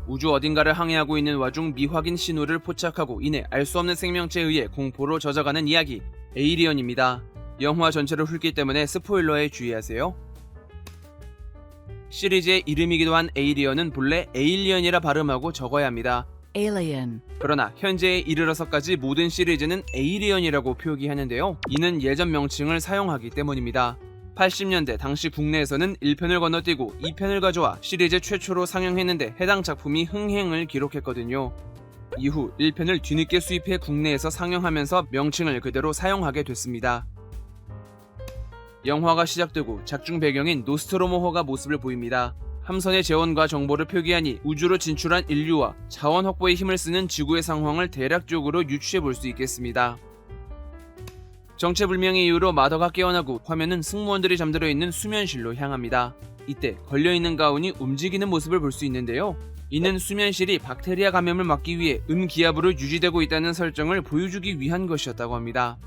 우주 어딘가를 항해하고 있는 와중 미확인 신호를 포착하고 이내 알 수 없는 생명체에 의해 공포로 젖어가는 이야기 에이리언입니다. 영화 전체를 훑기 때문에 스포일러에 주의하세요. 시리즈의 이름이기도 한 에이리언은 본래 에일리언이라 발음하고 적어야 합니다. Alien. 그러나 현재에 이르러서까지 모든 시리즈는 에이리언이라고 표기하는데요. 이는 예전 명칭을 사용하기 때문입니다. 80년대 당시 국내에서는 1편을 건너뛰고 2편을 가져와 시리즈 최초로 상영했는데 해당 작품이 흥행을 기록했거든요. 이후 1편을 뒤늦게 수입해 국내에서 상영하면서 명칭을 그대로 사용하게 됐습니다. 영화가 시작되고 작중 배경인 노스트로모호가 모습을 보입니다. 함선의 재원과 정보를 표기하니 우주로 진출한 인류와 자원 확보에 힘을 쓰는 지구의 상황을 대략적으로 유추해 볼 수 있겠습니다. 정체불명의 이유로 마더가 깨어나고 화면은 승무원들이 잠들어 있는 수면실로 향합니다. 이때 걸려있는 가운이 움직이는 모습을 볼 수 있는데요. 이는 수면실이 박테리아 감염을 막기 위해 음기압으로 유지되고 있다는 설정을 보여주기 위한 것이었다고 합니다.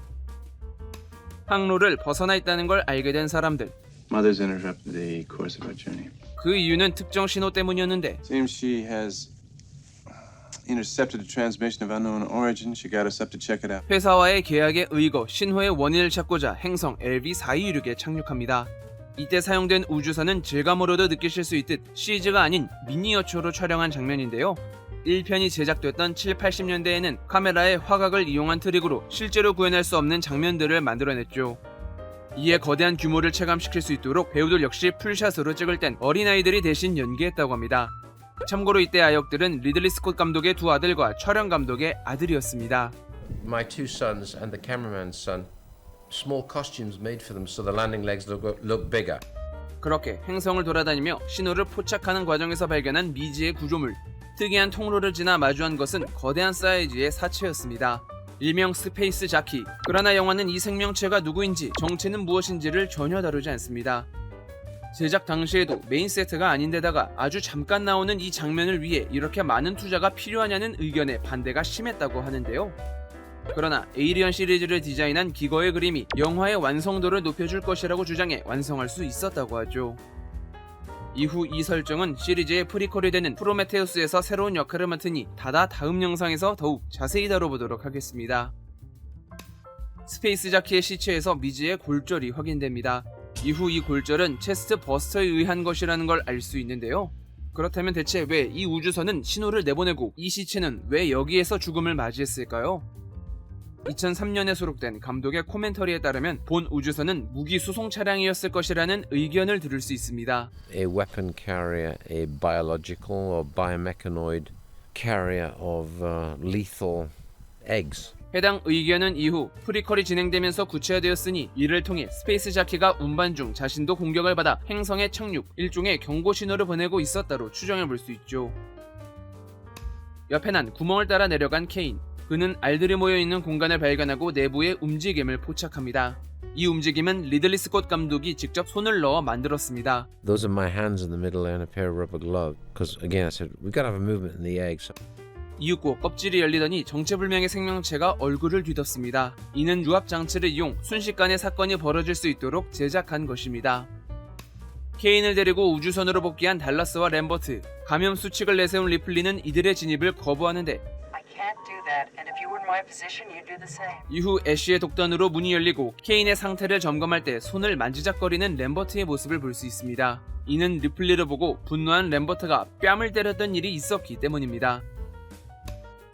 항로를 벗어나 있다는 걸 알게 된 사람들. Mother's interrupted the course of our journey. 그 이유는 특정 신호 때문이었는데 Seems she has intercepted a transmission of unknown origin. She got us up to check it out. 회사와의 계약에 의거 신호의 원인을 찾고자 행성 LV-426에 착륙합니다. 이때 사용된 우주선은 질감으로도 느끼실 수 있듯 CG가 아닌 미니어처로 촬영한 장면인데요. 1편이 제작됐던 7, 80년대에는 카메라의 화각을 이용한 트릭으로 실제로 구현할 수 없는 장면들을 만들어냈죠. 이에 거대한 규모를 체감시킬 수 있도록 배우들 역시 풀샷으로 찍을 땐 어린아이들이 대신 연기했다고 합니다. 참고로 이때 아역들은 리들리 스콧 감독의 두 아들과 촬영 감독의 아들이었습니다. My two sons and the cameraman's son, small costumes made for them so the landing legs look bigger. 그렇게 행성을 돌아다니며 신호를 포착하는 과정에서 발견한 미지의 구조물, 특이한 통로를 지나 마주한 것은 거대한 사이즈의 사체였습니다. 일명 스페이스 자키. 그러나 영화는 이 생명체가 누구인지 정체는 무엇인지를 전혀 다루지 않습니다. 제작 당시에도 메인 세트가 아닌데다가 아주 잠깐 나오는 이 장면을 위해 이렇게 많은 투자가 필요하냐는 의견에 반대가 심했다고 하는데요. 그러나 에이리언 시리즈를 디자인한 기거의 그림이 영화의 완성도를 높여줄 것이라고 주장해 완성할 수 있었다고 하죠. 이후 이 설정은 시리즈의 프리퀄이 되는 프로메테우스에서 새로운 역할을 맡으니 다음 영상에서 더욱 자세히 다뤄보도록 하겠습니다. 스페이스 자키의 시체에서 미지의 골절이 확인됩니다. 이후 이 골절은 체스트 버스터에 의한 것이라는 걸 알 수 있는데요. 그렇다면 대체 왜 이 우주선은 신호를 내보내고 이 시체는 왜 여기에서 죽음을 맞이했을까요? 2003년에 수록된 감독의 코멘터리에 따르면 본 우주선은 무기 수송 차량이었을 것이라는 의견을 들을 수 있습니다. A weapon carrier, a biological or biomechanoid carrier of lethal eggs. 해당 의견은 이후 프리퀄이 진행되면서 구체화되었으니 이를 통해 스페이스 자키가 운반 중 자신도 공격을 받아 행성에 착륙, 일종의 경고 신호를 보내고 있었다로 추정해 볼 수 있죠. 옆에 난 구멍을 따라 내려간 케인. 그는 알들이 모여있는 공간을 발견하고 내부의 움직임을 포착합니다. 이 움직임은 리들리 스콧 감독이 직접 손을 넣어 만들었습니다. Those are my hands in the middle and a pair of rubber gloves. Because again, I said we've got to have a movement in the eggs. 이윽고 껍질이 열리더니 정체불명의 생명체가 얼굴을 뒤덮습니다. 이는 유압 장치를 이용 순식간에 사건이 벌어질 수 있도록 제작한 것입니다. 케인을 데리고 우주선으로 복귀한 달라스와 램버트. 감염 수칙을 내세운 리플리는 이들의 진입을 거부하는데 이후 애쉬의 독단으로 문이 열리고 케인의 상태를 점검할 때 손을 만지작거리는 램버트의 모습을 볼 수 있습니다. 이는 리플리를 보고 분노한 램버트가 뺨을 때렸던 일이 있었기 때문입니다.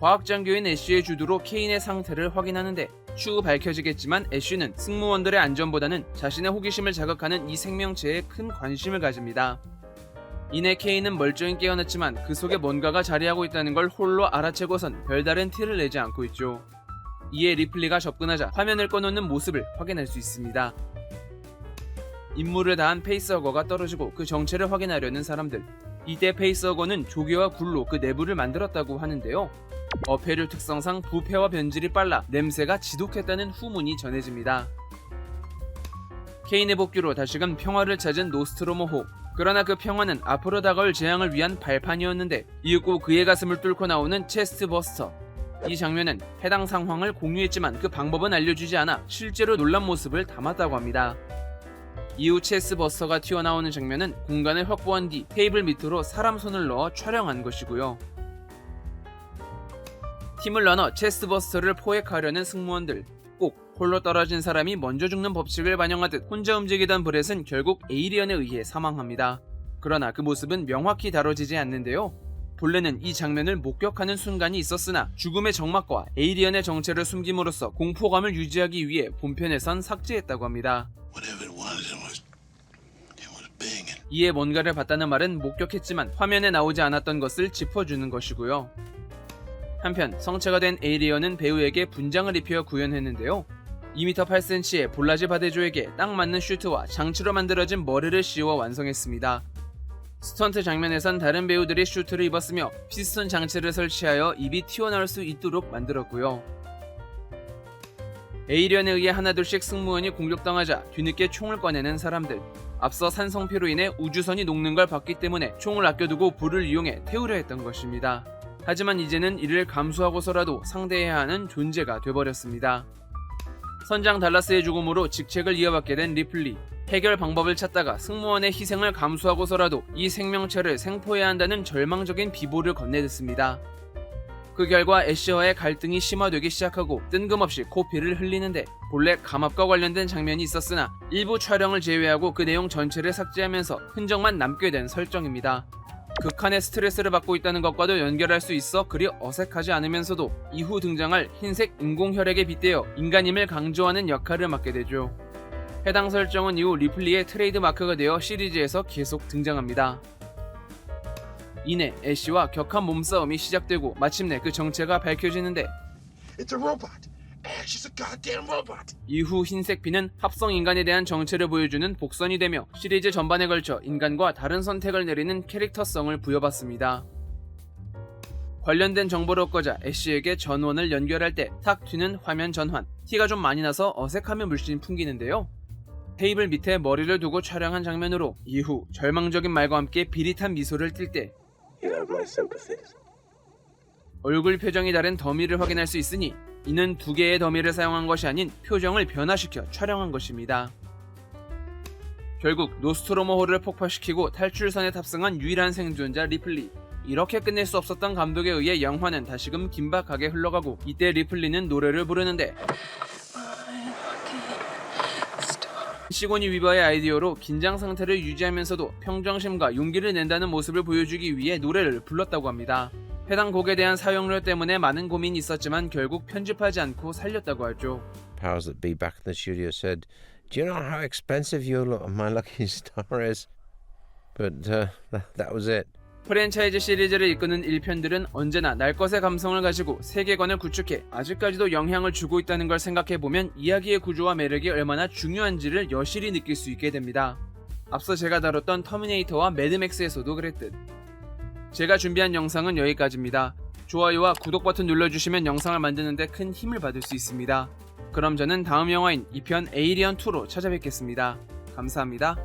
과학장교인 애쉬의 주도로 케인의 상태를 확인하는데 추후 밝혀지겠지만 애쉬는 승무원들의 안전보다는 자신의 호기심을 자극하는 이 생명체에 큰 관심을 가집니다. 이내 케인은 멀쩡히 깨어났지만 그 속에 뭔가가 자리하고 있다는 걸 홀로 알아채고선 별다른 티를 내지 않고 있죠. 이에 리플리가 접근하자 화면을 꺼놓는 모습을 확인할 수 있습니다. 임무를 다한 페이스허거가 떨어지고 그 정체를 확인하려는 사람들. 이때 페이스허거는 조개와 굴로 그 내부를 만들었다고 하는데요. 어패류 특성상 부패와 변질이 빨라 냄새가 지독했다는 후문이 전해집니다. 케인의 복귀로 다시금 평화를 찾은 노스트로모호. 그러나 그 평화는 앞으로 다가올 재앙을 위한 발판이었는데 이윽고 그의 가슴을 뚫고 나오는 체스트 버스터. 이 장면은 해당 상황을 공유했지만 그 방법은 알려주지 않아 실제로 놀란 모습을 담았다고 합니다. 이후 체스 버스터가 튀어나오는 장면은 공간을 확보한 뒤 테이블 밑으로 사람 손을 넣어 촬영한 것이고요. 팀을 나눠 체스 버스터를 포획하려는 승무원들. 꼭 홀로 떨어진 사람이 먼저 죽는 법칙을 반영하듯 혼자 움직이던 브렛은 결국 에이리언에 의해 사망합니다. 그러나 그 모습은 명확히 다뤄지지 않는데요. 본래는 이 장면을 목격하는 순간이 있었으나 죽음의 정막과 에이리언의 정체를 숨김으로써 공포감을 유지하기 위해 본편에선 삭제했다고 합니다. 이에 뭔가를 봤다는 말은 목격했지만 화면에 나오지 않았던 것을 짚어주는 것이고요. 한편 성체가 된 에이리언은 배우에게 분장을 입혀 구현했는데요. 2m 8cm의 볼라지 바데조에게 딱 맞는 슈트와 장치로 만들어진 머리를 씌워 완성했습니다. 스턴트 장면에선 다른 배우들이 슈트를 입었으며 피스톤 장치를 설치하여 입이 튀어나올 수 있도록 만들었고요. 에이리언에 의해 하나둘씩 승무원이 공격당하자 뒤늦게 총을 꺼내는 사람들. 앞서 산성피로 인해 우주선이 녹는 걸 봤기 때문에 총을 아껴두고 불을 이용해 태우려 했던 것입니다. 하지만 이제는 이를 감수하고서라도 상대해야 하는 존재가 돼버렸습니다. 선장 달라스의 죽음으로 직책을 이어받게 된 리플리. 해결 방법을 찾다가 승무원의 희생을 감수하고서라도 이 생명체를 생포해야 한다는 절망적인 비보를 건네듣습니다. 그 결과 애쉬와의 갈등이 심화되기 시작하고 뜬금없이 코피를 흘리는데 본래 감압과 관련된 장면이 있었으나 일부 촬영을 제외하고 그 내용 전체를 삭제하면서 흔적만 남게 된 설정입니다. 극한의 스트레스를 받고 있다는 것과도 연결할 수 있어 그리 어색하지 않으면서도 이후 등장할 흰색 인공혈액에 빗대어 인간임을 강조하는 역할을 맡게 되죠. 해당 설정은 이후 리플리의 트레이드 마크가 되어 시리즈에서 계속 등장합니다. 이내 애쉬와 격한 몸싸움이 시작되고 마침내 그 정체가 밝혀지는데 It's a robot. She's a goddamn robot. 이후 흰색 피는 합성 인간에 대한 정체를 보여주는 복선이 되며 시리즈 전반에 걸쳐 인간과 다른 선택을 내리는 캐릭터성을 부여받습니다. 관련된 정보를 얻고자 애쉬에게 전원을 연결할 때 탁 튀는 화면 전환. 티가 좀 많이 나서 어색함이 물씬 풍기는데요. 테이블 밑에 머리를 두고 촬영한 장면으로 이후 절망적인 말과 함께 비릿한 미소를 띌 때 You have my sympathies. 얼굴 표정이 다른 더미를 확인할 수 있으니 이는 두 개의 더미를 사용한 것이 아닌 표정을 변화시켜 촬영한 것입니다. 결국 노스트로모호를 폭파시키고 탈출선에 탑승한 유일한 생존자 리플리. 이렇게 끝낼 수 없었던 감독에 의해 영화는 다시금 긴박하게 흘러가고 이때 리플리는 노래를 부르는데 시고니 위버의 아이디어로 긴장 상태를 유지하면서도 평정심과 용기를 낸다는 모습을 보여주기 위해 노래를 불렀다고 합니다. 해당 곡에 대한 사용료 때문에 많은 고민이 있었지만 결국 편집하지 않고 살렸다고 하죠. Powers that be back in the studio said, "Do you know how expensive my lucky star is?" But that was it. 프랜차이즈 시리즈를 이끄는 1편들은 언제나 날 것의 감성을 가지고 세계관을 구축해 아직까지도 영향을 주고 있다는 걸 생각해보면 이야기의 구조와 매력이 얼마나 중요한지를 여실히 느낄 수 있게 됩니다. 앞서 제가 다뤘던 터미네이터와 매드맥스에서도 그랬듯. 제가 준비한 영상은 여기까지입니다. 좋아요와 구독 버튼 눌러주시면 영상을 만드는데 큰 힘을 받을 수 있습니다. 그럼 저는 다음 영화인 2편 에이리언2로 찾아뵙겠습니다. 감사합니다.